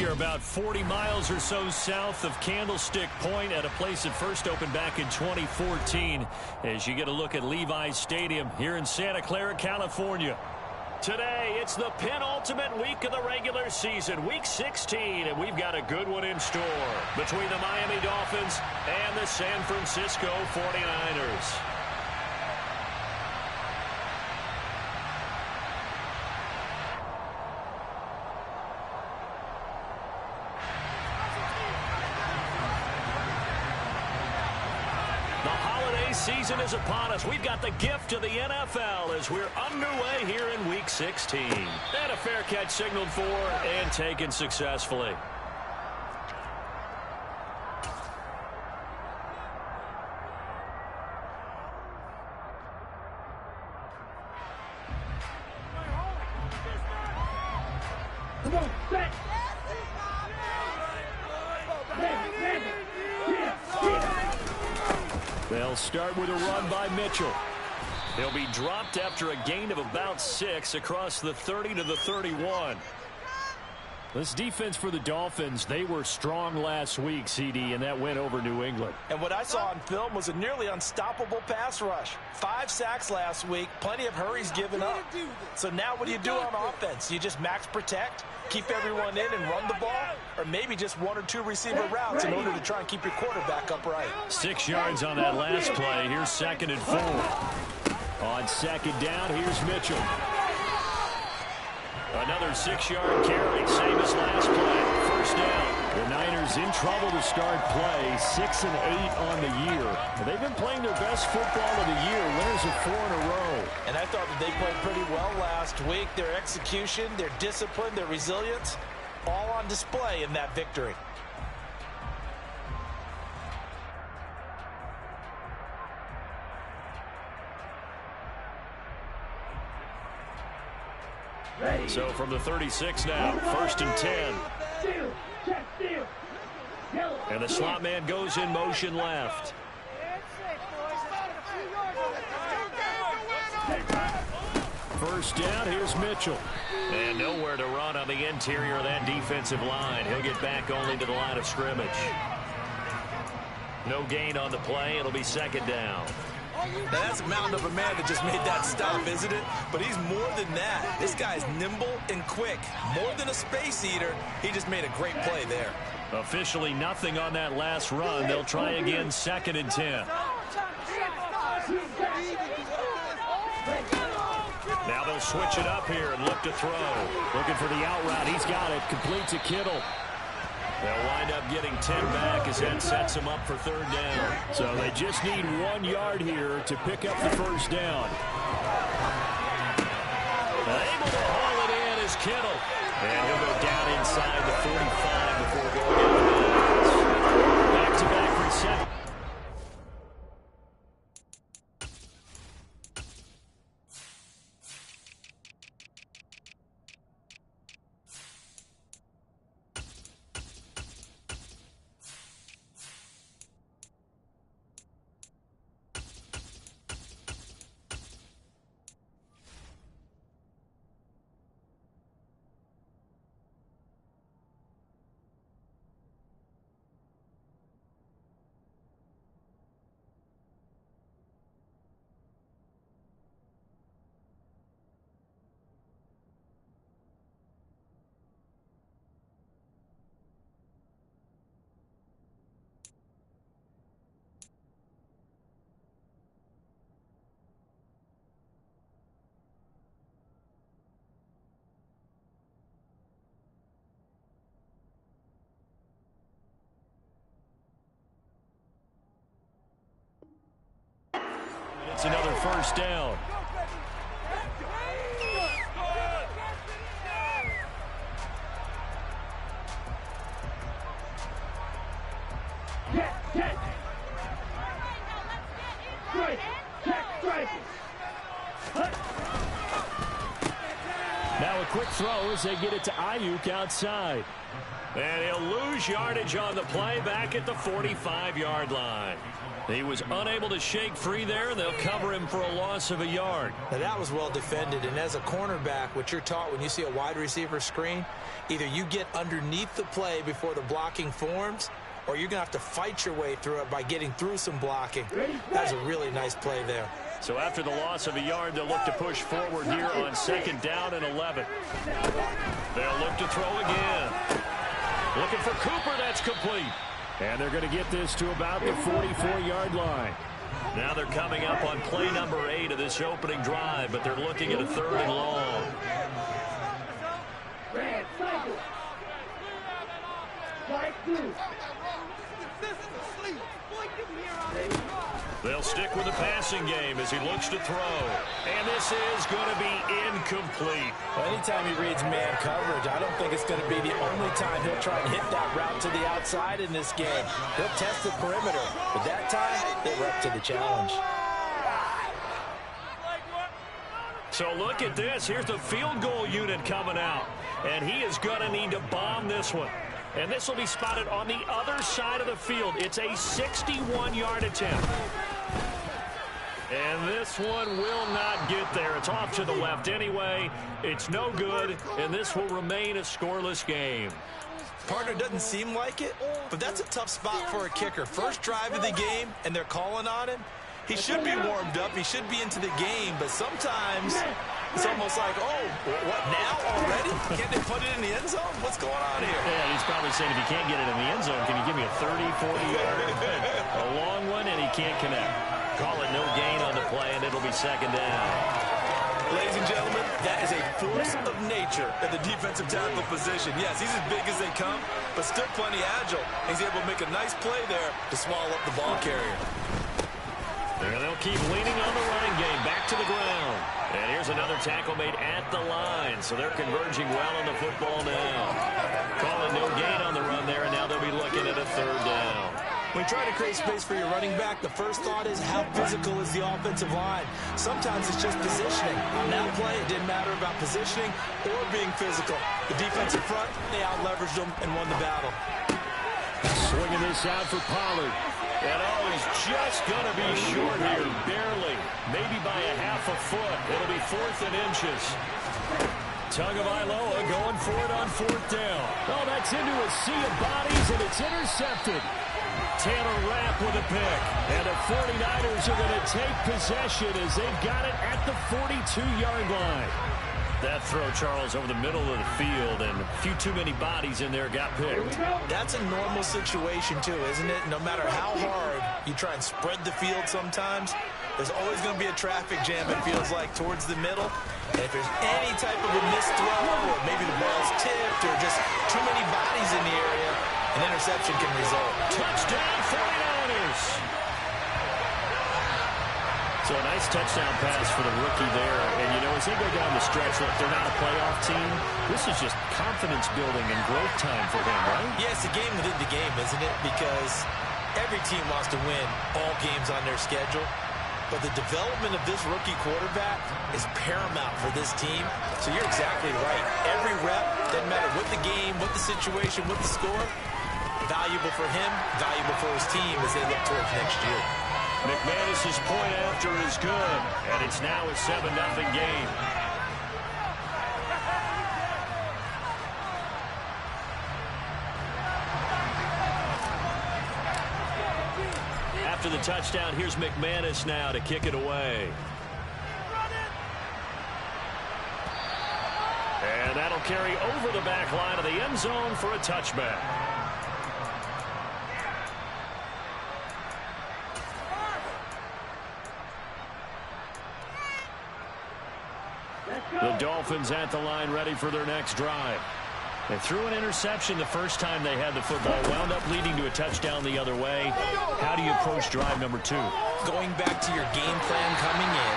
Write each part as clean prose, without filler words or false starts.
are about 40 miles or so south of Candlestick Point at a place that first opened back in 2014 as you get a look at Levi's Stadium here in Santa Clara, California. Today, it's the penultimate week of the regular season, Week 16, and we've got a good one in store between the Miami Dolphins and the San Francisco 49ers. Season is upon us. We've got the gift of the NFL as we're underway here in Week 16. And a fair catch signaled for and taken successfully. Come on, set. They'll start with a run by Mitchell. He'll be dropped after a gain of about 6 across the 30 to the 31. This defense for the Dolphins, they were strong last week, CD, and that went over New England. And what I saw on film was a nearly unstoppable pass rush. 5 sacks last week, plenty of hurries given up. So now what do you do on offense? You just max protect, keep everyone in and run the ball, or maybe just 1 or 2 receiver routes in order to try and keep your quarterback upright. 6 yards on that last play. Here's 2nd and 4. On 2nd down, here's Mitchell. Another 6-yard carry, same as last play. 1st down. The Niners in trouble to start play, 6 and 8 on the year. They've been playing their best football of the year, winners of 4 in a row. And I thought that they played pretty well last week. Their execution, their discipline, their resilience, all on display in that victory. So from the 36 now, 1st and 10. And the slot man goes in motion left. First down, here's Mitchell. And nowhere to run on the interior of that defensive line. He'll get back only to the line of scrimmage. No gain on the play. It'll be 2nd down. Now that's a mountain of a man that just made that stop, isn't it? But he's more than that. This guy's nimble and quick. More than a space eater, he just made a great play there. Officially nothing on that last run. They'll try again, 2nd and 10. Now they'll switch it up here and look to throw. Looking for the out route. He's got it. Complete to Kittle. They'll wind up getting 10 back as that sets them up for 3rd down. So they just need 1 yard here to pick up the 1st down. Able to haul it in is Kittle. And he'll go down inside the 45 before going out of bounds. Back-to-back reception. It's another 1st down. Now a quick throw as they get it to Ayuk outside. And he'll lose yardage on the play back at the 45-yard line. He was unable to shake free there. They'll cover him for a loss of a yard. Now that was well defended, and as a cornerback, what you're taught when you see a wide receiver screen, either you get underneath the play before the blocking forms, or you're going to have to fight your way through it by getting through some blocking. That's a really nice play there. So after the loss of a yard, they'll look to push forward here on 2nd down and 11. They'll look to throw again. Looking for Cooper, that's complete. And they're going to get this to about the 44-yard line. Now they're coming up on play number 8 of this opening drive, but they're looking at a 3rd and long. They'll stick with the passing game as he looks to throw. And this is going to be incomplete. Well, anytime he reads man coverage, I don't think it's going to be the only time he'll try and hit that route to the outside in this game. He'll test the perimeter, but that time, they were up to the challenge. So look at this. Here's the field goal unit coming out. And he is going to need to bomb this one. And this will be spotted on the other side of the field. It's a 61-yard attempt. And this one will not get there. It's off to the left anyway. It's no good, and this will remain a scoreless game. Partner, doesn't seem like it, but that's a tough spot for a kicker. First drive of the game, and they're calling on him. He should be warmed up. He should be into the game, but sometimes it's almost like, oh, what, now already? Can't they put it in the end zone? What's going on here? Yeah, he's probably saying if you can't get it in the end zone, can you give me a 30, 40-yard, a long one, and he can't connect. Call it no gain on the play, and it'll be 2nd down. Ladies and gentlemen, that is a force of nature at the defensive tackle position. Yes, he's as big as they come, but still plenty agile. He's able to make a nice play there to swallow up the ball carrier. And they'll keep leaning on the running game back to the ground. And here's another tackle made at the line, so they're converging well on the football now. Calling no gain on the run there, and now they'll be looking at a 3rd down. When you try to create space for your running back, the first thought is how physical is the offensive line. Sometimes it's just positioning. On that play, it didn't matter about positioning or being physical. The defensive front, they out-leveraged them and won the battle. Swinging this out for Pollard. And he's just going to be short here, barely. Maybe by a half a foot. It'll be 4th and inches. Tagovailoa going for it on 4th down. Oh, that's into a sea of bodies, and it's intercepted. Taylor Rapp with a pick. And the 49ers are going to take possession as they've got it at the 42-yard line. That throw, Charles, over the middle of the field, and a few too many bodies in there got picked. That's a normal situation, too, isn't it? No matter how hard you try and spread the field sometimes, there's always going to be a traffic jam, it feels like, towards the middle. And if there's any type of a missed throw, or maybe the ball's tipped, or just too many bodies in the area, an interception can result. Touchdown, 49ers! So a nice touchdown pass for the rookie there. And, you know, as they go down the stretch, look, they're not a playoff team. This is just confidence building and growth time for him, right? Yeah, it's a game within the game, isn't it? Because every team wants to win all games on their schedule. But the development of this rookie quarterback is paramount for this team. So you're exactly right. Every rep, doesn't matter what the game, what the situation, what the score, valuable for him, valuable for his team as they look towards next year. McManus's point after is good, and it's now a 7-0 game. After the touchdown, here's McManus now to kick it away. And that'll carry over the back line of the end zone for a touchback. The Dolphins at the line ready for their next drive. They threw an interception the first time they had the football, wound up leading to a touchdown the other way. How do you approach drive number 2? Going back to your game plan coming in,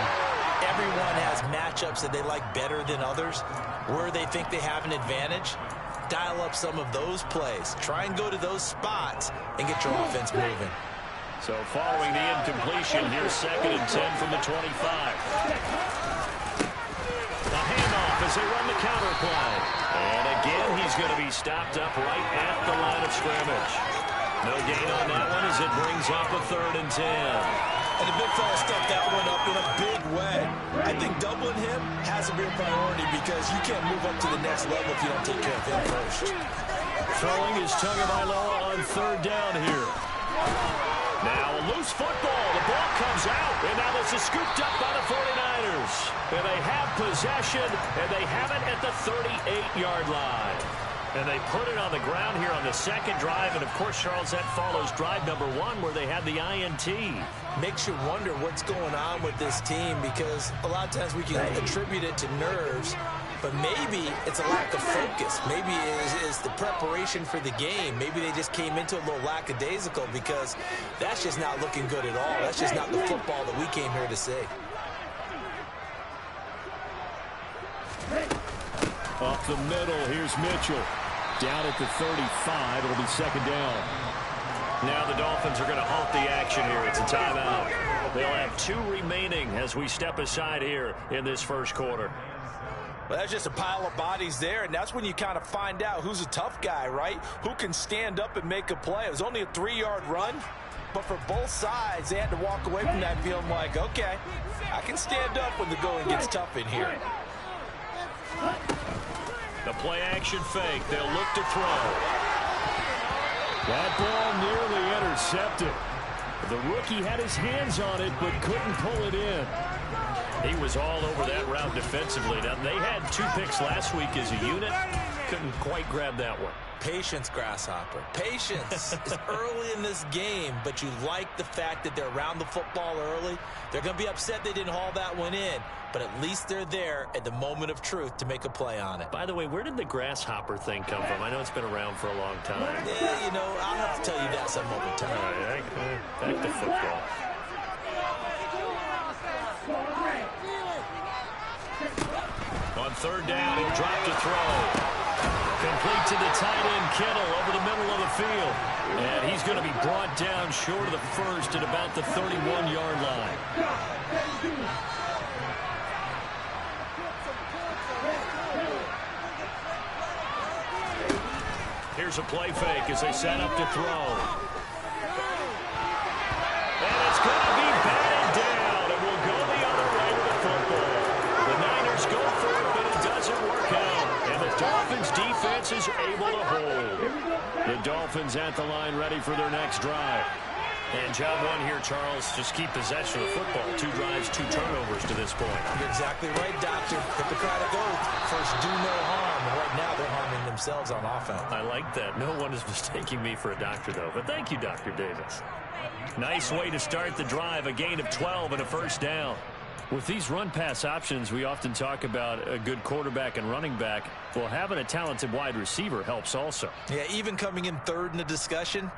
everyone has matchups that they like better than others. Where they think they have an advantage, dial up some of those plays. Try and go to those spots and get your offense moving. So following the incompletion, here's 2nd and 10 from the 25. The handoff is as they run the counter play. And again, he's going to be stopped up right at the line of scrimmage. No gain on that one as it brings up a 3rd and 10. And the big fella stepped that one up in a big way. I think doubling him has to be a priority because you can't move up to the next level if you don't take care of him first. Throwing is Tagovailoa on 3rd down here. Now a loose football. The ball comes out, and now this is scooped up by the 49ers. And they have possession, and they have it at the 38-yard line. And they put it on the ground here on the 2nd drive. And, of course, Charles, that follows drive number 1 where they had the INT. Makes you wonder what's going on with this team because a lot of times we can attribute it to nerves, but maybe it's a lack of focus. Maybe it is the preparation for the game. Maybe they just came into a little lackadaisical because that's just not looking good at all. That's just not the football that we came here to see. Up the middle, here's Mitchell. Down at the 35, it'll be 2nd down. Now the Dolphins are going to halt the action here. It's a timeout. They'll have 2 remaining as we step aside here in this 1st quarter. Well, that's just a pile of bodies there, and that's when you kind of find out who's a tough guy, right? Who can stand up and make a play. It was only a 3-yard run, but for both sides, they had to walk away from that feeling like, okay, I can stand up when the going gets tough in here. The play-action fake. They'll look to throw. That ball nearly intercepted. The rookie had his hands on it, but couldn't pull it in. He was all over that route defensively. Now, they had 2 picks last week as a unit. Couldn't quite grab that one. Patience, Grasshopper. Patience is early in this game, but you like the fact that they're around the football early. They're going to be upset they didn't haul that one in, but at least they're there at the moment of truth to make a play on it. By the way, where did the grasshopper thing come from? I know it's been around for a long time. Yeah, you know, I'll have to tell you that some other time. All right, back to football. On 3rd down, he'll drop to throw. Complete to the tight end, Kittle, over the middle of the field. And he's going to be brought down short of the 1st at about the 31-yard line. Here's a play fake as they set up to throw. And it's going to be batted down, and we'll go the other way with the football. The Niners go for it, but it doesn't work out. And the Dolphins defense is able to hold. The Dolphins at the line ready for their next drive. And job 1 here, Charles, just keep possession of the football. 2 drives, 2 turnovers to this point. You're exactly right, Doctor. Hippocratic oath. First, do no harm. And right now, they're harming themselves on offense. I like that. No one is mistaking me for a doctor, though. But thank you, Dr. Davis. Nice way to start the drive. A gain of 12 and a 1st down. With these run-pass options, we often talk about a good quarterback and running back. Well, having a talented wide receiver helps also. Yeah, even coming in 3rd in the discussion,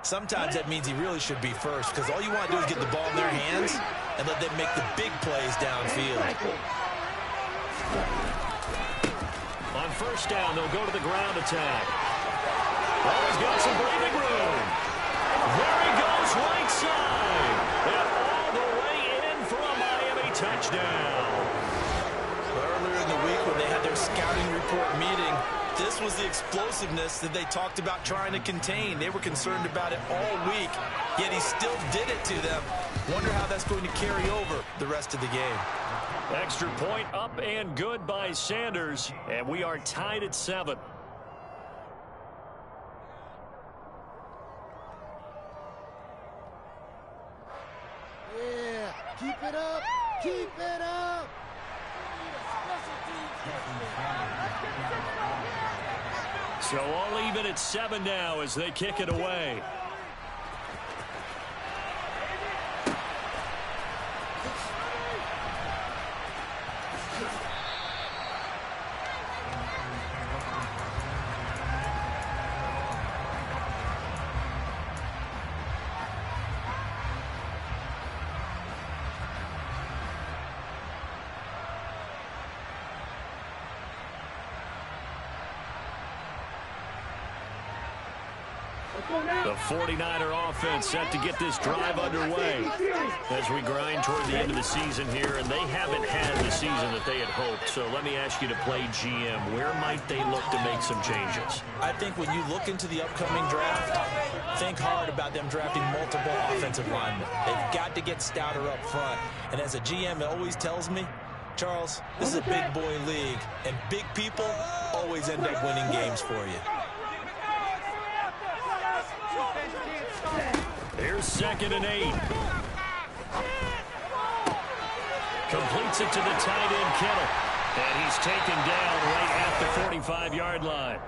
sometimes that means he really should be first because all you want to do is get the ball in their hands and let them make the big plays downfield. On 1st down, they'll go to the ground attack. Oh, he's got some breathing room. There he goes, right side. And all the way in for a Miami touchdown. Earlier in the week when they had their scouting report meeting, this was the explosiveness that they talked about trying to contain. They were concerned about it all week, yet he still did it to them. Wonder how that's going to carry over the rest of the game. Extra point up and good by Sanders, and we are tied at 7. Yeah, keep it up, keep it up. So all even at 7 now as they kick it away. The 49er offense set to get this drive underway as we grind toward the end of the season here, and they haven't had the season that they had hoped. So let me ask you to play GM. Where might they look to make some changes? I think when you look into the upcoming draft, think hard about them drafting multiple offensive linemen. They've got to get stouter up front. And as a GM, it always tells me, Charles, this is a big boy league, and big people always end up winning games for you. Here's 2nd and 8. Completes it to the tight end, Kittle. And he's taken down right at the 45-yard line.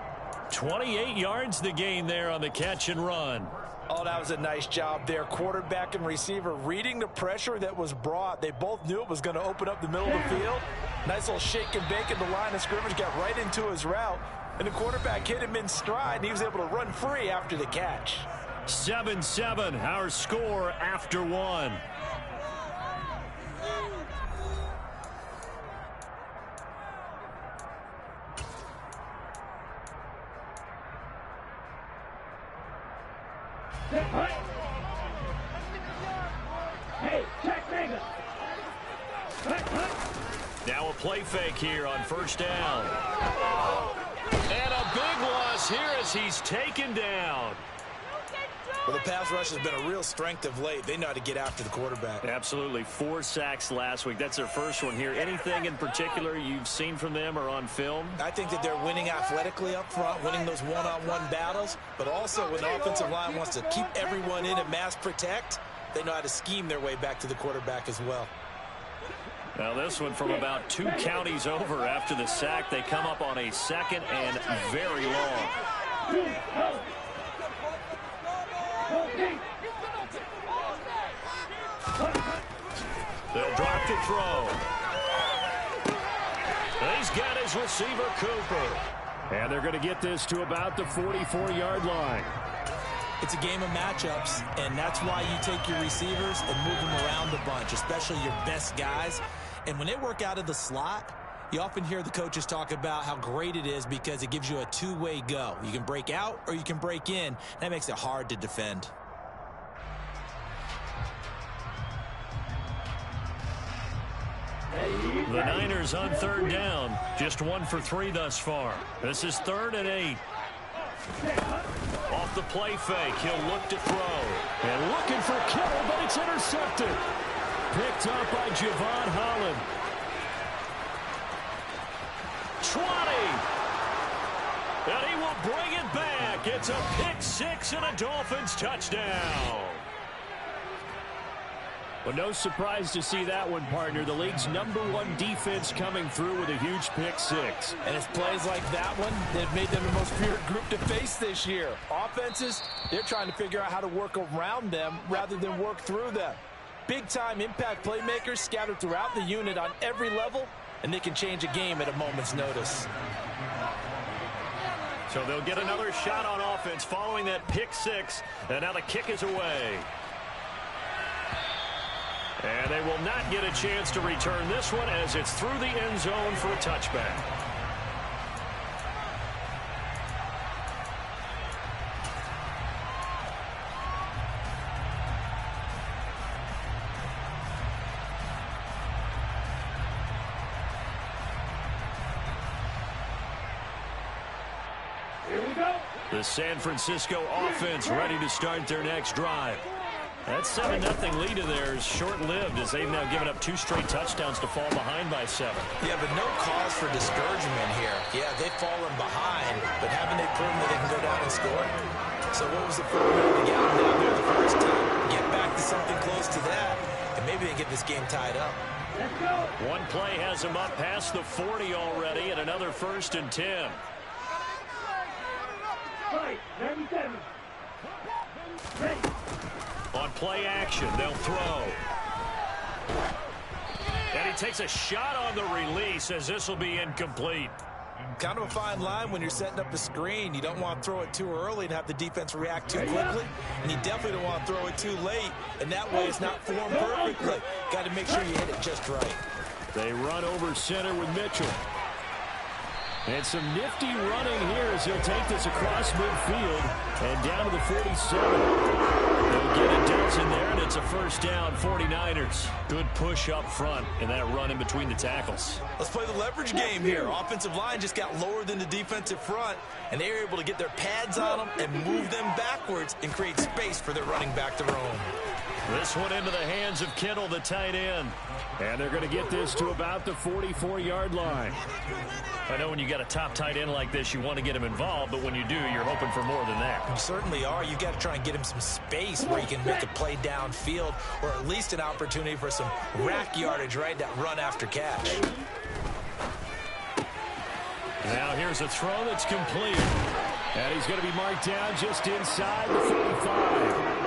28 yards the gain there on the catch and run. Oh, that was a nice job there. Quarterback and receiver reading the pressure that was brought. They both knew it was going to open up the middle of the field. Nice little shake and bake in the line of scrimmage, got right into his route. And the quarterback hit him in stride, and he was able to run free after the catch. 7-7, our score after 1. Now a play fake here on 1st down. And a big loss here as he's taken down. Well, the pass rush has been a real strength of late. They know how to get after the quarterback. Absolutely. 4 sacks last week. That's their first one here. Anything in particular you've seen from them or on film? I think that they're winning athletically up front, winning those one-on-one battles, but also when the offensive line wants to keep everyone in and mass protect, they know how to scheme their way back to the quarterback as well. Now this one from about 2 counties over after the sack. They come up on a 2nd and very long. They'll drop to throw. He's got his receiver, Cooper. And they're going to get this to about the 44-yard line. It's a game of matchups, and that's why you take your receivers and move them around a bunch, especially your best guys. And when they work out of the slot, you often hear the coaches talk about how great it is because it gives you a two-way go. You can break out or you can break in. That makes it hard to defend. The Niners on 3rd down. Just 1 for 3 thus far. This is 3rd and 8. Off the play fake, he'll look to throw. And looking for Kittle, but it's intercepted. Picked up by Javon Holland. 20. And he will bring it back. It's a pick 6 and a Dolphins touchdown. Well, no surprise to see that one, partner. The league's #1 defense coming through with a huge pick 6. And it's plays like that one that have made them the most feared group to face this year. Offenses, they're trying to figure out how to work around them rather than work through them. Big-time impact playmakers scattered throughout the unit on every level, and they can change a game at a moment's notice. So they'll get another shot on offense following that pick 6, and now the kick is away. And they will not get a chance to return this one as it's through the end zone for a touchback. Here we go. The San Francisco offense ready to start their next drive. That 7-0 lead of theirs short-lived as they've now given up 2 straight touchdowns to fall behind by 7. Yeah, but no cause for discouragement here. Yeah, they've fallen behind, but haven't they proven that they can go down and score? So what was the formula to get them down there the first time? Get back to something close to that, and maybe they get this game tied up. Let's go. One play has them up past the 40 already, and another 1st and 10. 97. Ready. On play action, they'll throw. And he takes a shot on the release as this will be incomplete. Kind of a fine line when you're setting up a screen. You don't want to throw it too early and have the defense react too quickly. And you definitely don't want to throw it too late. And that way it's not formed perfectly. Got to make sure you hit it just right. They run over center with Mitchell. And some nifty running here as he'll take this across midfield and down to the 47. They'll get a dozen there, and it's a first down, 49ers. Good push up front and that run in between the tackles. Let's play the leverage game here. Offensive line just got lower than the defensive front, and they were able to get their pads on them and move them backwards and create space for their running back to roam. This one into the hands of Kittle, the tight end. And they're going to get this to about the 44-yard line. I know when you got a top tight end like this, you want to get him involved, but when you do, you're hoping for more than that. You certainly are. You've got to try and get him some space where he can make a play downfield, or at least an opportunity for some rack yardage, right? That run after catch. Now here's a throw that's complete. And he's going to be marked down just inside the 45.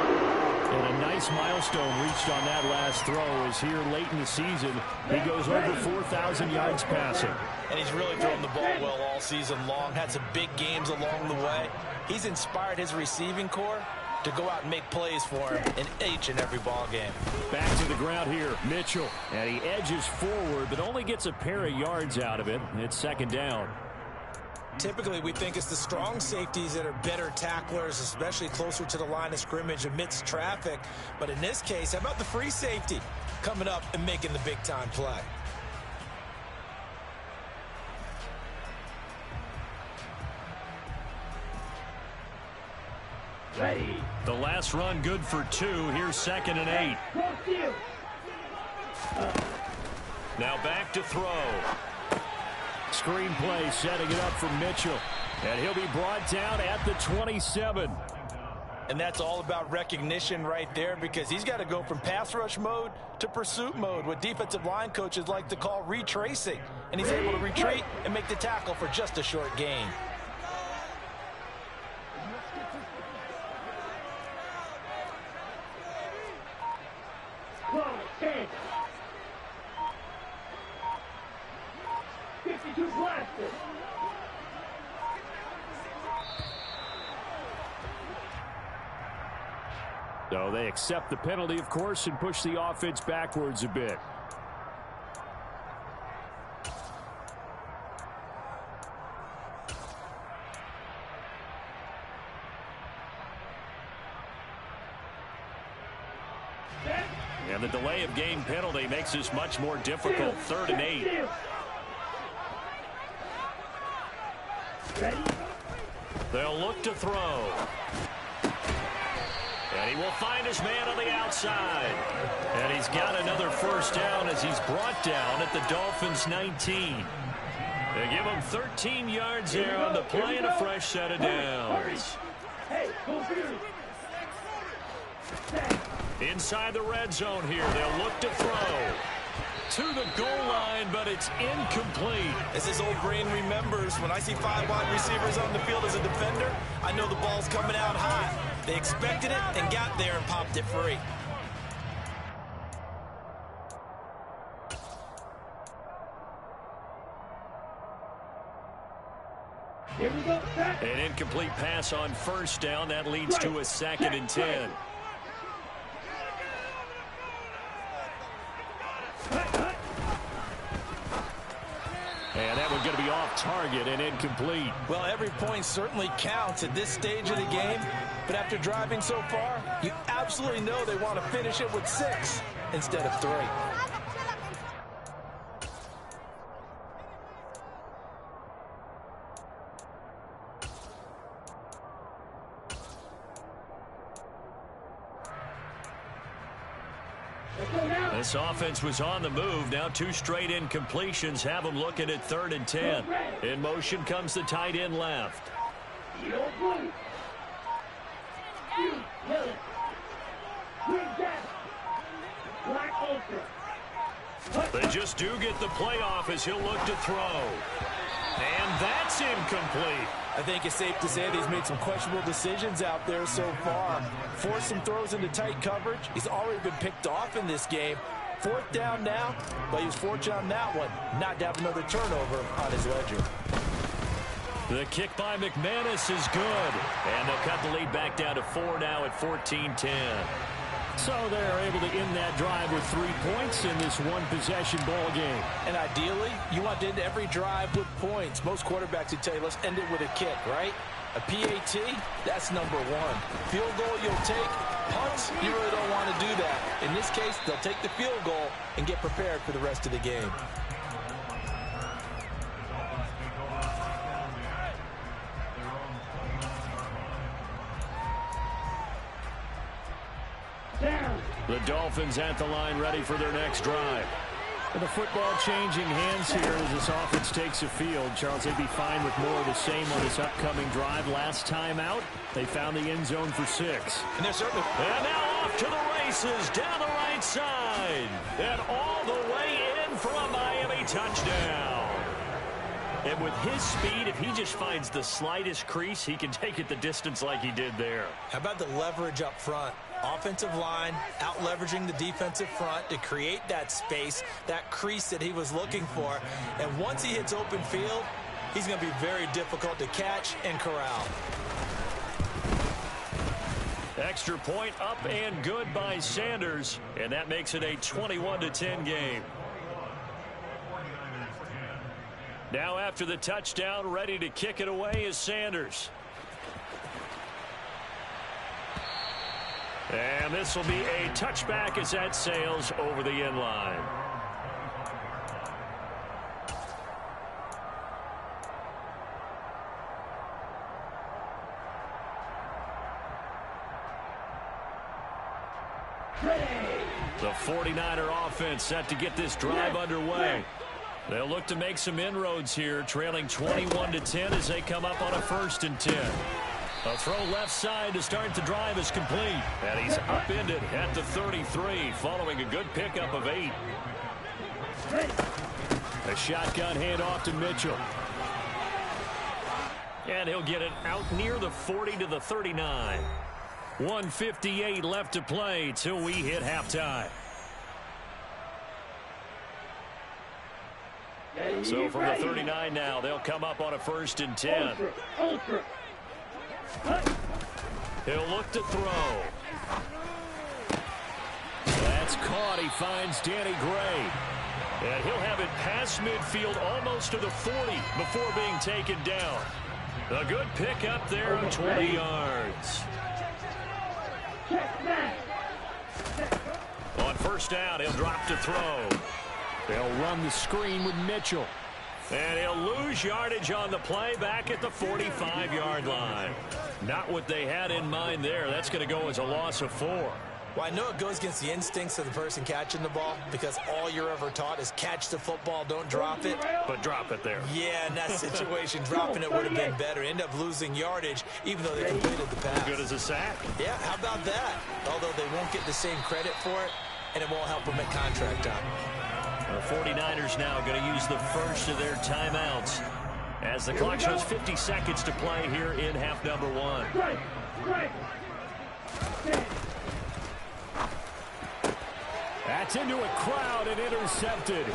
And a nice milestone reached on that last throw as here late in the season, he goes over 4,000 yards passing. And he's really thrown the ball well all season long, had some big games along the way. He's inspired his receiving corps to go out and make plays for him in each and every ball game. Back to the ground here, Mitchell. And he edges forward, but only gets a pair of yards out of it. It's second down. Typically, we think it's the strong safeties that are better tacklers, especially closer to the line of scrimmage amidst traffic. But in this case, how about the free safety coming up and making the big-time play? Ready. The last run good for 2. Here's 2nd and 8. Now back to throw. Screenplay setting it up for Mitchell. And he'll be brought down at the 27. And that's all about recognition right there, because he's got to go from pass rush mode to pursuit mode, what defensive line coaches like to call retracing. And he's able to retreat and make the tackle for just a short gain. So they accept the penalty, of course, and push the offense backwards a bit. And the delay of game penalty makes this much more difficult. 3rd and 8. They'll look to throw. And he will find his man on the outside. And he's got another first down as he's brought down at the Dolphins' 19. They give him 13 yards there on the play and a fresh set of downs. Inside the red zone here, they'll look to throw. To the goal line, but it's incomplete. As his old brain remembers, when I see 5 wide receivers on the field as a defender, I know the ball's coming out hot. They expected it and got there and popped it free. Here we go. An incomplete pass on first down. That leads to a 2nd and 10. And that one's going to be off target and incomplete. Well, every point certainly counts at this stage of the game. But after driving so far, you absolutely know they want to finish it with 6 instead of 3. This offense was on the move. Now 2 straight incompletions have them looking at 3rd and 10. In motion comes the tight end left. They just do get the playoff as he'll look to throw. And that's incomplete. I think it's safe to say that he's made some questionable decisions out there so far. Forced some throws into tight coverage. He's already been picked off in this game. 4th down now, but he was fortunate on that one not to have another turnover on his ledger. The kick by McManus is good. And they'll cut the lead back down to 4 now at 14-10. So they're able to end that drive with 3 points in this one-possession ball game. And ideally, you want to end every drive with points. Most quarterbacks would tell you, let's end it with a kick, right? A PAT, that's number one. Field goal you'll take. Punts, you really don't want to do that. In this case, they'll take the field goal and get prepared for the rest of the game. The Dolphins at the line ready for their next drive. And the football changing hands here as this offense takes the field. Charles, they'd be fine with more of the same on this upcoming drive. Last time out, they found the end zone for 6. And they're certainly... And now off to the races down the right side. And all the way in for a Miami touchdown. And with his speed, if he just finds the slightest crease, he can take it the distance like he did there. How about the leverage up front? Offensive line out leveraging the defensive front to create that space, that crease that he was looking for. And once he hits open field, he's going to be very difficult to catch and corral. Extra point up and good by Sanders. And that makes it a 21-10 game. Now after the touchdown, ready to kick it away is Sanders. And this will be a touchback as that sails over the end line. The 49er offense set to get this drive underway. They'll look to make some inroads here, trailing 21-10 as they come up on a 1st and 10. A throw left side to start the drive is complete. And he's upended at the 33 following a good pickup of 8. A shotgun handoff to Mitchell. And he'll get it out near the 40 to the 39. 1:58 left to play till we hit halftime. So from the 39 now, they'll come up on a 1st and 10. He'll look to throw. That's caught. He finds Danny Gray. And he'll have it past midfield almost to the 40 before being taken down. A good pickup there of 20 yards. On 1st down, he'll drop to throw. They'll run the screen with Mitchell. And he'll lose yardage on the play back at the 45-yard line. Not what they had in mind there. That's going to go as a loss of 4. Well, I know it goes against the instincts of the person catching the ball because all you're ever taught is catch the football, don't drop it. But drop it there. Yeah, in that situation, dropping it would have been better. End up losing yardage even though they completed the pass. Good as a sack. Yeah, how about that? Although they won't get the same credit for it, and it won't help them at contract time. The 49ers now going to use the first of their timeouts as the clock shows 50 seconds to play here in half number 1. That's into a crowd and intercepted.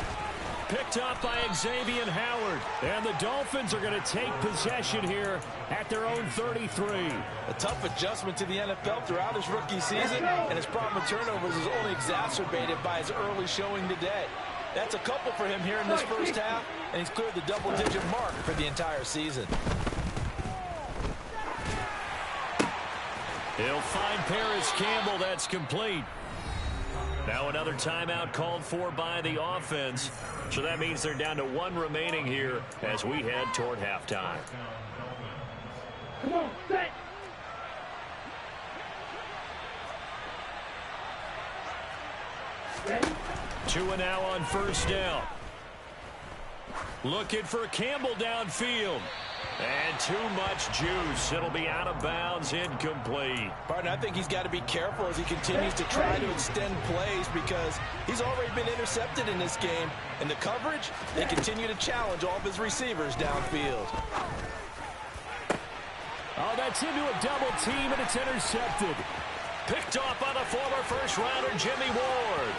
Picked up by Xavier Howard. And the Dolphins are going to take possession here at their own 33. A tough adjustment to the NFL throughout his rookie season, and his problem with turnovers is only exacerbated by his early showing today. That's a couple for him here in this first half, and he's cleared the double-digit mark for the entire season. He'll find Paris Campbell. That's complete. Now another timeout called for by the offense. So that means they're down to 1 remaining here as we head toward halftime. Come on, set. Ready? 2 and now on 1st down. Looking for Campbell downfield. And too much juice. It'll be out of bounds, incomplete. Partner, I think he's got to be careful as he continues to try to extend plays because he's already been intercepted in this game. And the coverage, they continue to challenge all of his receivers downfield. Oh, that's into a double team, and it's intercepted. Picked off by the former first-rounder Jimmy Ward.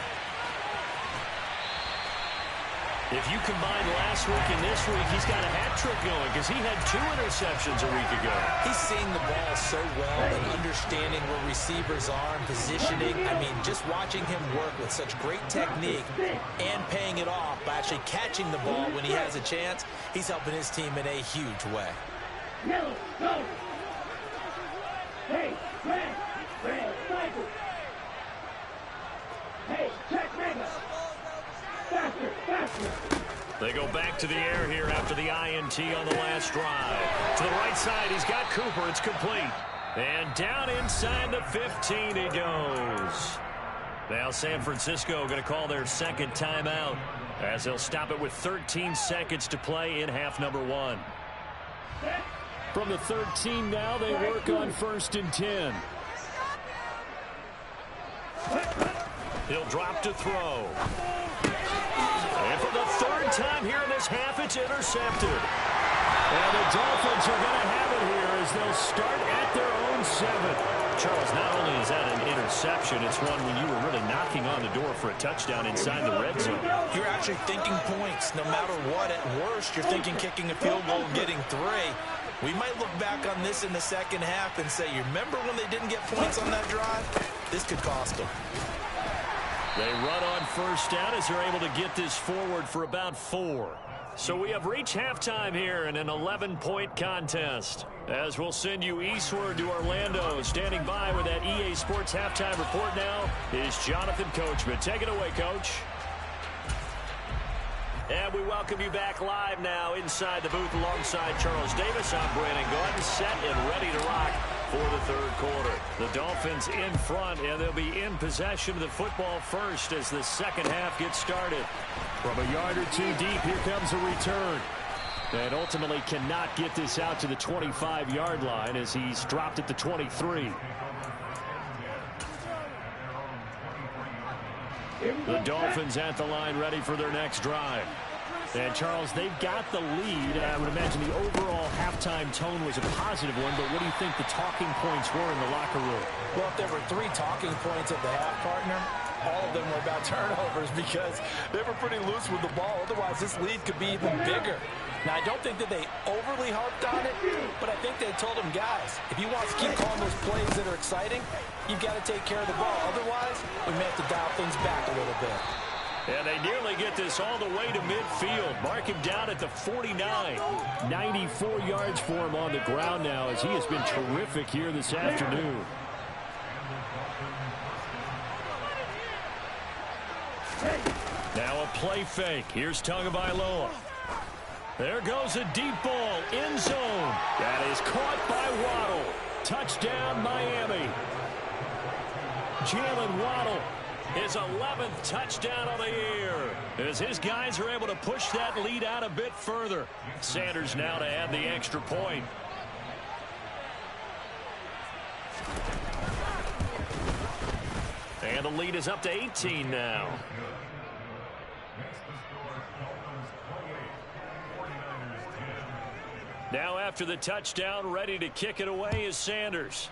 If you combine last week and this week, he's got a hat trick going because he had 2 interceptions a week ago. He's seeing the ball so well and understanding where receivers are and positioning. I mean, just watching him work with such great technique and paying it off by actually catching the ball when he has a chance, he's helping his team in a huge way. Yellow, go! Hey, red, cycle! Hey, check, mega! Faster! They go back to the air here after the INT on the last drive. To the right side, he's got Cooper. It's complete. And down inside the 15 he goes. Now San Francisco going to call their second timeout as they'll stop it with 13 seconds to play in half number 1. From the 13 now, they work on 1st and 10. He'll drop to throw. And for the 3rd time here in this half, it's intercepted. And the Dolphins are going to have it here as they'll start at their own 7. Charles, not only is that an interception, it's one when you were really knocking on the door for a touchdown inside the red zone. You're actually thinking points. No matter what, at worst, you're thinking kicking a field goal, getting 3. We might look back on this in the second half and say, you remember when they didn't get points on that drive? This could cost them. They run on 1st down as they're able to get this forward for about 4. So we have reached halftime here in an 11-point contest. As we'll send you eastward to Orlando. Standing by with that EA Sports halftime report now is Jonathan Coachman. Take it away, Coach. And we welcome you back live now inside the booth alongside Charles Davis. I'm Brandon Gordon, set and ready to rock for the 3rd quarter. The Dolphins in front, and they'll be in possession of the football first as the second half gets started. From a yard or 2 deep, here comes a return. And ultimately cannot get this out to the 25-yard line as he's dropped at the 23. The Dolphins at the line ready for their next drive. And, Charles, they've got the lead. I would imagine the overall halftime tone was a positive one, but what do you think the talking points were in the locker room? Well, if there were 3 talking points at the half, partner, all of them were about turnovers because they were pretty loose with the ball. Otherwise, this lead could be even bigger. Now, I don't think that they overly harped on it, but I think they told them, guys, if you want to keep calling those plays that are exciting, you've got to take care of the ball. Otherwise, we may have to dial things back a little bit. And they nearly get this all the way to midfield. Mark him down at the 49. 94 yards for him on the ground now as he has been terrific here this afternoon. Now a play fake. Here's Tagovailoa. There goes a deep ball. End zone. That is caught by Waddle. Touchdown, Miami. Jalen Waddle. His 11th touchdown of the year as his guys are able to push that lead out a bit further. Sanders now to add the extra point. And the lead is up to 18 now. Now after the touchdown, ready to kick it away is Sanders.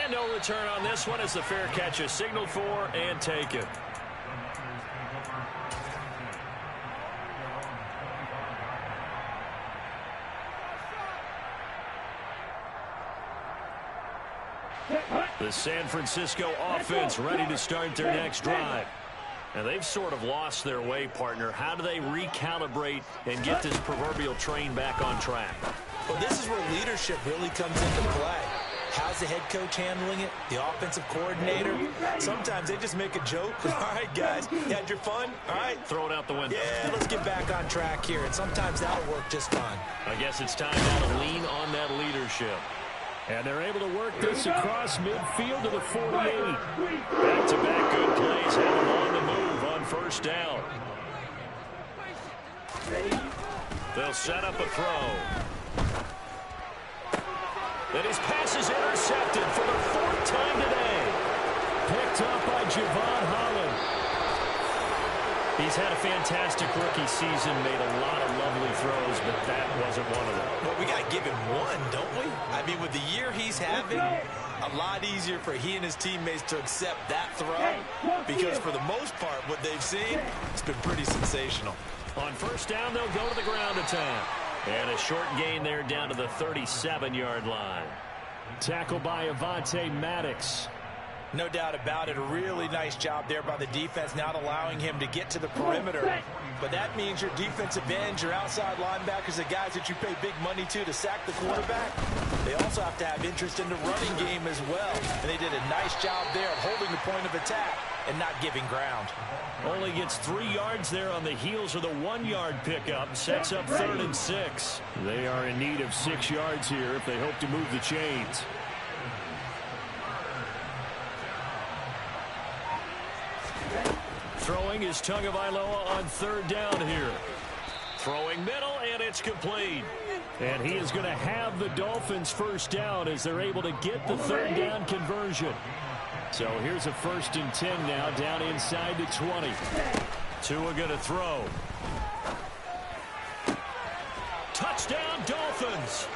And no return on this one as the fair catch is signaled for and taken. The San Francisco offense ready to start their next drive. And they've sort of lost their way, partner. How do they recalibrate and get this proverbial train back on track? Well, this is where leadership really comes into play. How's the head coach handling it? The offensive coordinator? Sometimes they just make a joke. All right, guys, you had your fun? All right. Throw it out the window. Yeah, let's get back on track here. And sometimes that'll work just fine. I guess it's time now to lean on that leadership. And they're able to work this across midfield to the 48. Back-to-back good plays have them on the move on 1st down. They'll set up a throw. And his pass is intercepted for the 4th time today. Picked up by Javon Holland. He's had a fantastic rookie season, made a lot of lovely throws, but that wasn't one of them. Well, we got to give him one, don't we? I mean, with the year he's having, A lot easier for he and his teammates to accept that throw because for the most part, what they've seen, it's been pretty sensational. On first down, they'll go to the ground attack. And a short gain there down to the 37-yard line. Tackle by Avonte Maddox. No doubt about it. A really nice job there by the defense, not allowing him to get to the perimeter. But that means your defensive ends, your outside linebackers, the guys that you pay big money to sack the quarterback, they also have to have interest in the running game as well. And they did a nice job there of holding the point of attack and not giving ground. Only gets 3 yards there on the heels of the 1-yard pickup. Sets up 3rd and 6. They are in need of 6 yards here if they hope to move the chains. Throwing is Tagovailoa on 3rd down here. Throwing middle, and it's complete. And he is going to have the Dolphins first down as they're able to get the 3rd down conversion. So here's a 1st and 10 now, down inside the 20. Tua going to throw. Touchdown, Dolphins.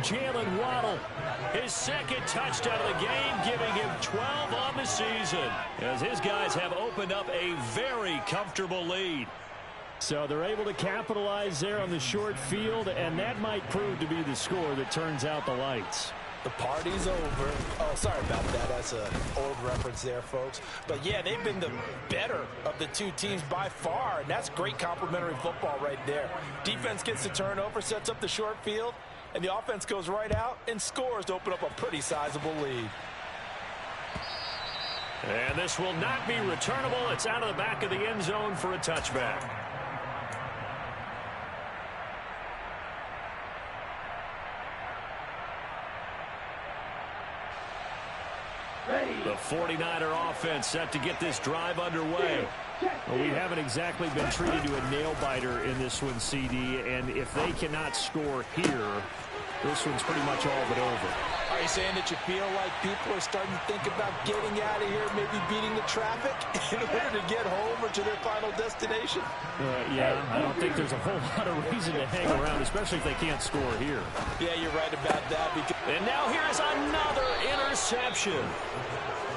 Jalen Waddle, his 2nd touchdown of the game, giving him 12 on the season, as his guys have opened up a very comfortable lead. So they're able to capitalize there on the short field, and that might prove to be the score that turns out the lights. The party's over. Oh, sorry about that. That's an old reference there, folks. But, yeah, they've been the better of the two teams by far, and that's great complimentary football right there. Defense gets the turnover, sets up the short field, and the offense goes right out and scores to open up a pretty sizable lead. And this will not be returnable. It's out of the back of the end zone for a touchback. The 49er offense set to get this drive underway. Well, we haven't exactly been treated to a nail-biter in this one, CD, and if they cannot score here, this one's pretty much all but over. Are you saying that you feel like people are starting to think about getting out of here, maybe beating the traffic in order to get home or to their final destination? Yeah, I don't think there's a whole lot of reason to hang around, especially if they can't score here. Yeah, you're right about that. And now here's another interception.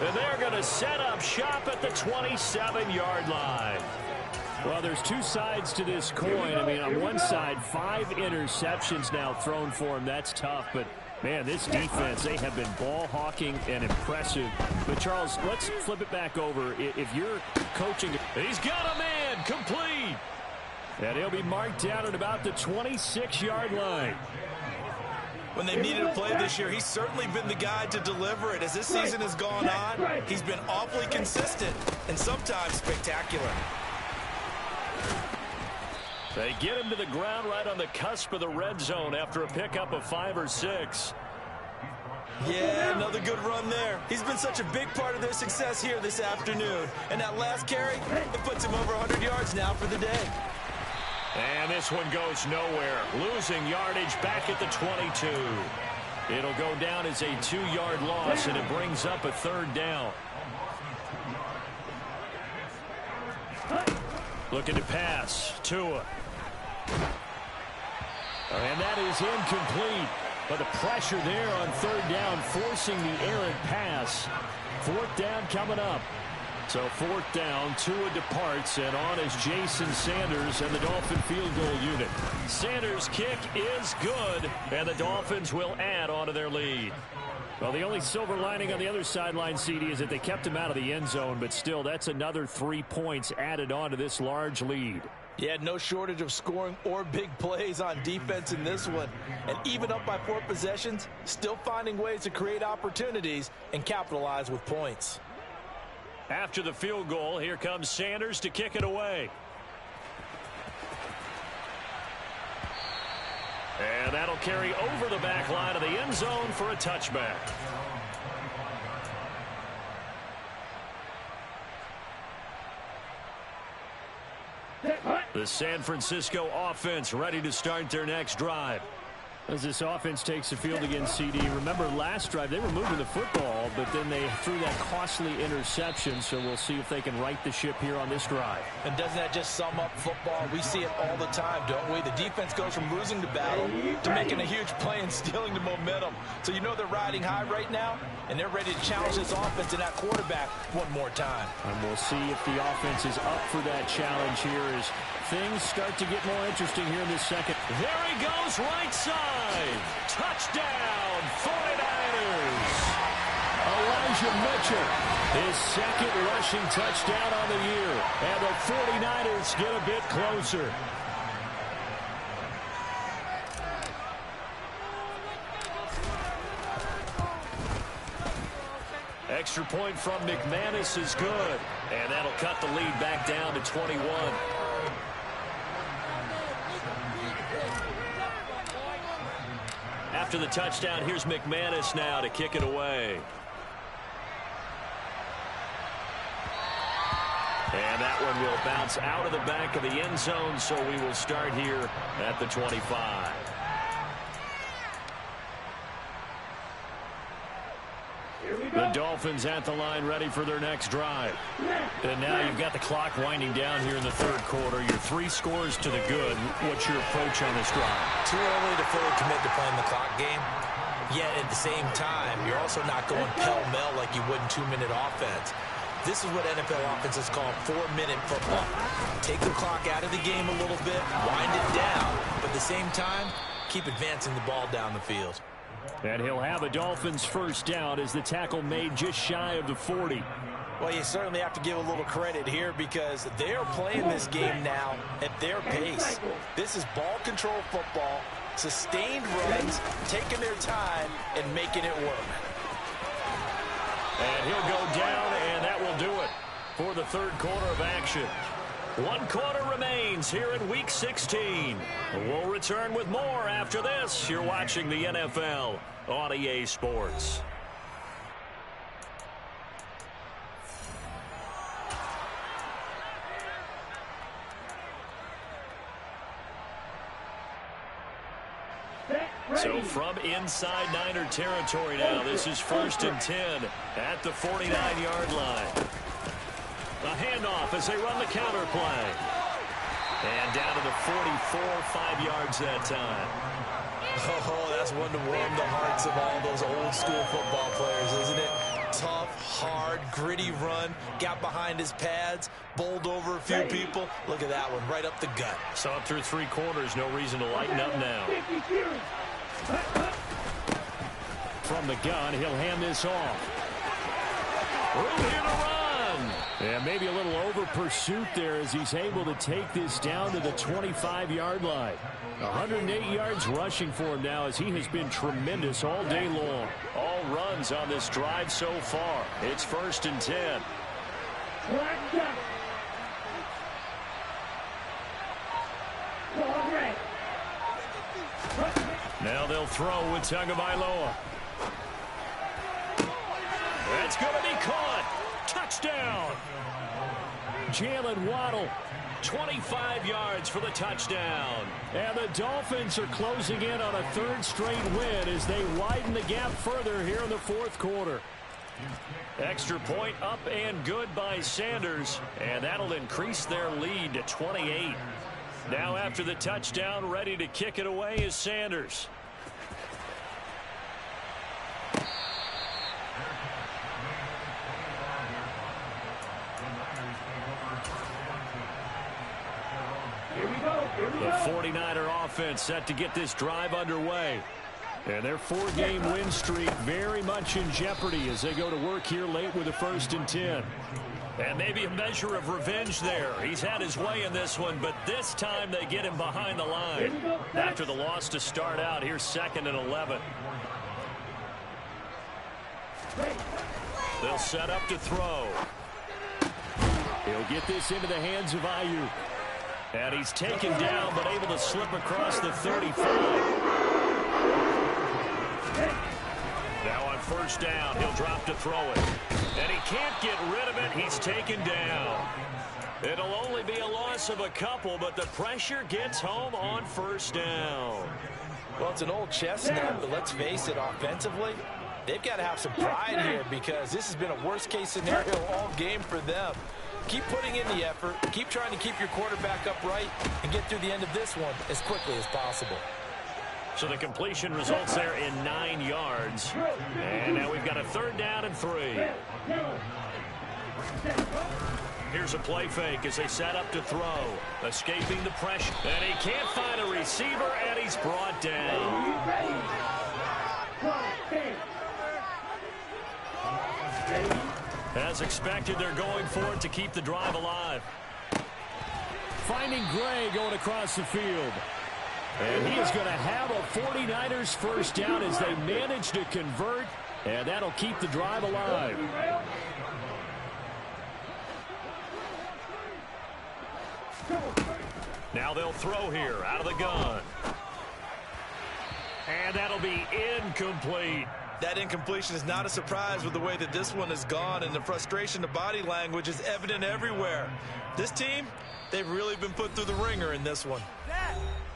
And they're going to set up shop at the 27-yard line. Well, there's two sides to this coin. I mean, on one side, 5 interceptions now thrown for him. That's tough, but man, this defense, they have been ball hawking and impressive. But, Charles, let's flip it back over. If you're coaching... He's got a man, complete. And he'll be marked down at about the 26-yard line. When they needed a play this year, he's certainly been the guy to deliver it. As this season has gone on, he's been awfully consistent and sometimes spectacular. They get him to the ground right on the cusp of the red zone after a pickup of 5 or 6. Yeah, another good run there. He's been such a big part of their success here this afternoon. And that last carry, it puts him over 100 yards now for the day. And this one goes nowhere. Losing yardage back at the 22. It'll go down as a 2-yard loss, and it brings up a 3rd down. Looking to pass. Tua. And that is incomplete. But the pressure there on 3rd down, forcing the errant pass. 4th down coming up. So 4th down, Tua departs, and on is Jason Sanders and the Dolphin field goal unit. Sanders' kick is good, and the Dolphins will add on to their lead. Well, the only silver lining on the other sideline, CD, is that they kept him out of the end zone, but still, that's another 3 points added on to this large lead. Yeah, no shortage of scoring or big plays on defense in this one. And even up by 4 possessions, still finding ways to create opportunities and capitalize with points. After the field goal, here comes Sanders to kick it away. And that'll carry over the back line of the end zone for a touchback. The San Francisco offense ready to start their next drive. As this offense takes the field against CD, remember last drive they were moving the football, but then they threw that costly interception, so we'll see if they can right the ship here on this drive. And doesn't that just sum up football? We see it all the time, don't we? The defense goes from losing the battle to making a huge play and stealing the momentum. So you know they're riding high right now, and they're ready to challenge this offense and that quarterback one more time. And we'll see if the offense is up for that challenge here as things start to get more interesting here in this second. There he goes, right side. Touchdown, 49ers. Elijah Mitchell, his second rushing touchdown on the year. And the 49ers get a bit closer. Extra point from McManus is good. And that'll cut the lead back down to 21. After the touchdown, here's McManus now to kick it away. And that one will bounce out of the back of the end zone, so we will start here at the 25. The Dolphins at the line ready for their next drive. And now you've got the clock winding down here in the third quarter. Your 3 scores to the good. What's your approach on this drive? Too early to fully commit to playing the clock game. Yet at the same time, you're also not going pell-mell like you would in 2-minute offense. This is what NFL offenses call 4-minute football. Take the clock out of the game a little bit, wind it down, but at the same time, keep advancing the ball down the field. And he'll have a Dolphins first down as the tackle made just shy of the 40. Well, you certainly have to give a little credit here because they're playing this game now at their pace. This is ball control football, sustained runs, taking their time, and making it work. And he'll go down, and that will do it for the third quarter of action. 1 quarter remains here in Week 16. We'll return with more after this. You're watching the NFL on EA Sports. So from inside Niner territory now, this is 1st and 10 at the 49-yard line. A handoff as they run the counter play. And down to the 44, 5 yards that time. Oh, that's one to warm the hearts of all those old school football players, isn't it? Tough, hard, gritty run. Got behind his pads, bowled over a few people. Look at that one, right up the gut. So up through 3 quarters, no reason to lighten up now. From the gun, he'll hand this off. Room here to run. And maybe a little over pursuit there as he's able to take this down to the 25-yard line. 108 yards rushing for him now as he has been tremendous all day long. All runs on this drive so far. It's 1st and 10. Now they'll throw with Tagovailoa. That's going to be caught. Touchdown. Jalen Waddle. 25 yards for the touchdown. And the Dolphins are closing in on a 3rd straight win as they widen the gap further here in the 4th quarter. Extra point up and good by Sanders, and that'll increase their lead to 28. Now after the touchdown, ready to kick it away is Sanders. The 49er offense set to get this drive underway. And their 4-game win streak very much in jeopardy as they go to work here late with a 1st and 10. And maybe a measure of revenge there. He's had his way in this one, but this time they get him behind the line. After the loss to start out, here's 2nd and 11. They'll set up to throw. He'll get this into the hands of Ayuk. And he's taken down, but able to slip across the 35. Now on 1st down, he'll drop to throw it. And he can't get rid of it. He's taken down. It'll only be a loss of a couple, but the pressure gets home on 1st down. Well, it's an old chestnut, but let's face it, offensively, they've got to have some pride here because this has been a worst-case scenario all game for them. Keep putting in the effort. Keep trying to keep your quarterback upright and get through the end of this one as quickly as possible. So the completion results there in 9 yards. And now we've got a 3rd down and 3. Here's a play fake as they set up to throw. Escaping the pressure. And he can't find a receiver, and he's brought down. As expected, they're going for it to keep the drive alive. Finding Gray going across the field. And he is going to have a 49ers first down as they manage to convert, and that'll keep the drive alive. Now they'll throw here out of the gun. And that'll be incomplete. That incompletion is not a surprise with the way that this one has gone, and the frustration, the body language is evident everywhere. This team, they've really been put through the ringer in this one.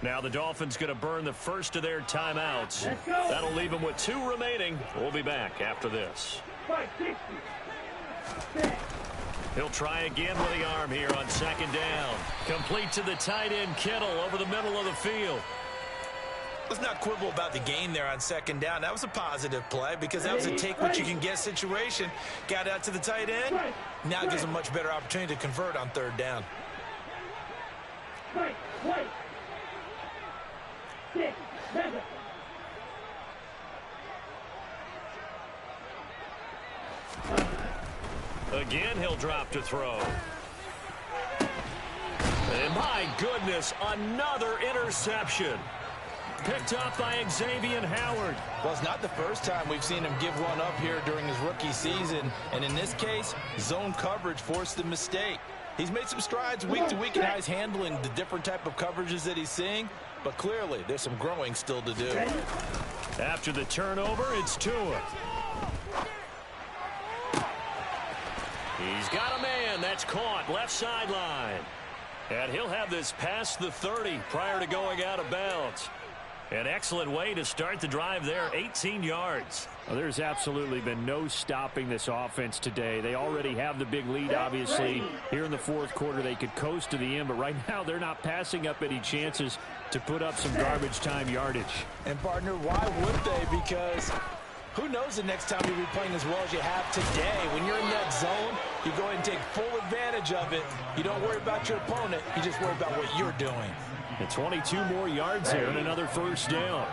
Now the Dolphins going to burn the first of their timeouts. That'll leave them with 2 remaining. We'll be back after this. He'll try again with the arm here on 2nd down. Complete to the tight end Kittle over the middle of the field. Let's not quibble about the gain there on 2nd down. That was a positive play because that was a take-what-you-can-get situation. Got out to the tight end. Now it gives them a much better opportunity to convert on 3rd down. Again, he'll drop to throw. And my goodness, another interception. Picked up by Xavier Howard. Well, it's not the first time we've seen him give one up here during his rookie season. And in this case, zone coverage forced the mistake. He's made some strides week to week in how he's handling the different type of coverages that he's seeing. But clearly, there's some growing still to do. After the turnover, it's Tua. He's got a man that's caught left sideline. And he'll have this past the 30 prior to going out of bounds. An excellent way to start the drive there, 18 yards. Well, there's absolutely been no stopping this offense today. They already have the big lead, obviously. Here in the 4th quarter, they could coast to the end, but right now they're not passing up any chances to put up some garbage time yardage. And, partner, why would they? Because who knows the next time you'll be playing as well as you have today. When you're in that zone, you go ahead and take full advantage of it. You don't worry about your opponent. You just worry about what you're doing. And 22 more yards there and another first down.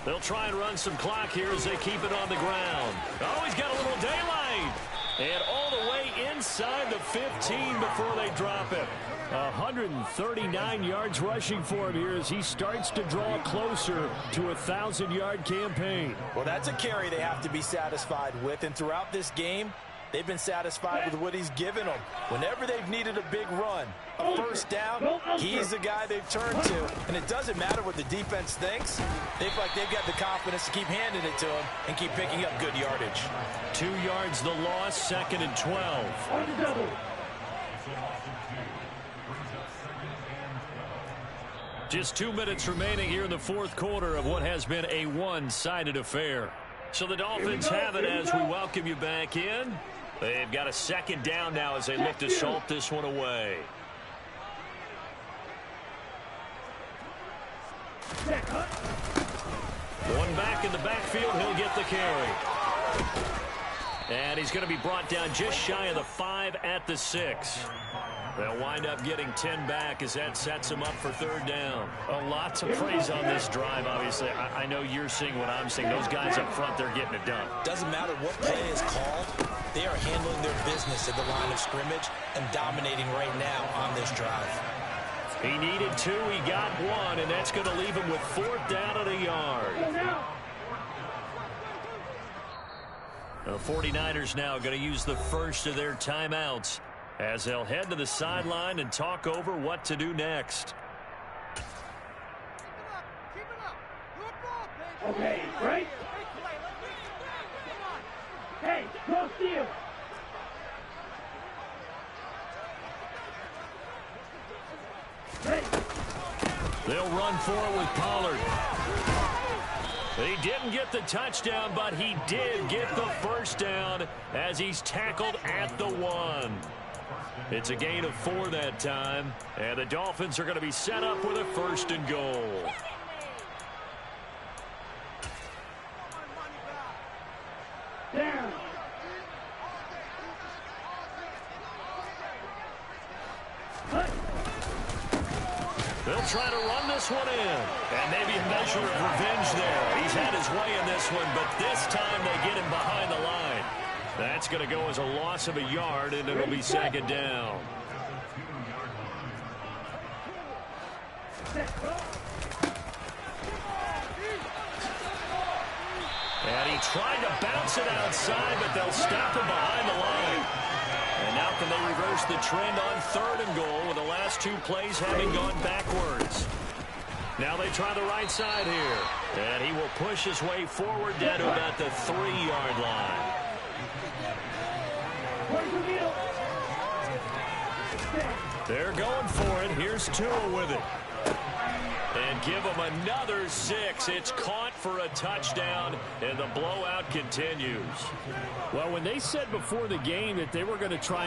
They'll try and run some clock here as they keep it on the ground. Oh, he's got a little daylight. And all the way inside the 15 before they drop it. 139 yards rushing for him here as he starts to draw closer to a 1,000-yard campaign. Well, that's a carry they have to be satisfied with. And throughout this game, they've been satisfied with what he's given them. Whenever they've needed a big run, a first down, he's the guy they've turned to. And it doesn't matter what the defense thinks. They feel like they've got the confidence to keep handing it to him and keep picking up good yardage. 2 yards the loss, 2nd and 12. Just 2 minutes remaining here in the 4th quarter of what has been a one-sided affair. So the Dolphins have it as we welcome you back in. They've got a 2nd down now as they look to salt this one away. One back in the backfield, he'll get the carry. And he's going to be brought down just shy of the 5 at the 6. They'll wind up getting 10 back as that sets them up for 3rd down. A lot to praise on this drive, obviously. I know you're seeing what I'm seeing. Those guys up front, they're getting it done. Doesn't matter what play is called. They are handling their business at the line of scrimmage and dominating right now on this drive. He needed 2. He got 1, and that's going to leave him with 4th down and a yard. The 49ers now going to use the first of their timeouts as they'll head to the sideline and talk over what to do next. Okay, right? Hey, go steal. They'll run for it with Pollard. He didn't get the touchdown, but he did get the first down as he's tackled at the 1. It's a gain of 4 that time, and the Dolphins are going to be set up with a 1st and goal. Down. They'll try to run this one in. And maybe a measure of revenge there. He's had his way in this one, but this time they get him behind the line. That's going to go as a loss of a yard, and it'll be 2nd down. And he tried to bounce it outside, but they'll stop him behind the line. And now can they reverse the trend on 3rd and goal with the last 2 plays having gone backwards? Now they try the right side here. And he will push his way forward down to about the 3-yard line. They're going for it. Here's Tua with it. And give him another 6. It's caught for a touchdown, and the blowout continues. Well, when they said before the game that they were going to try and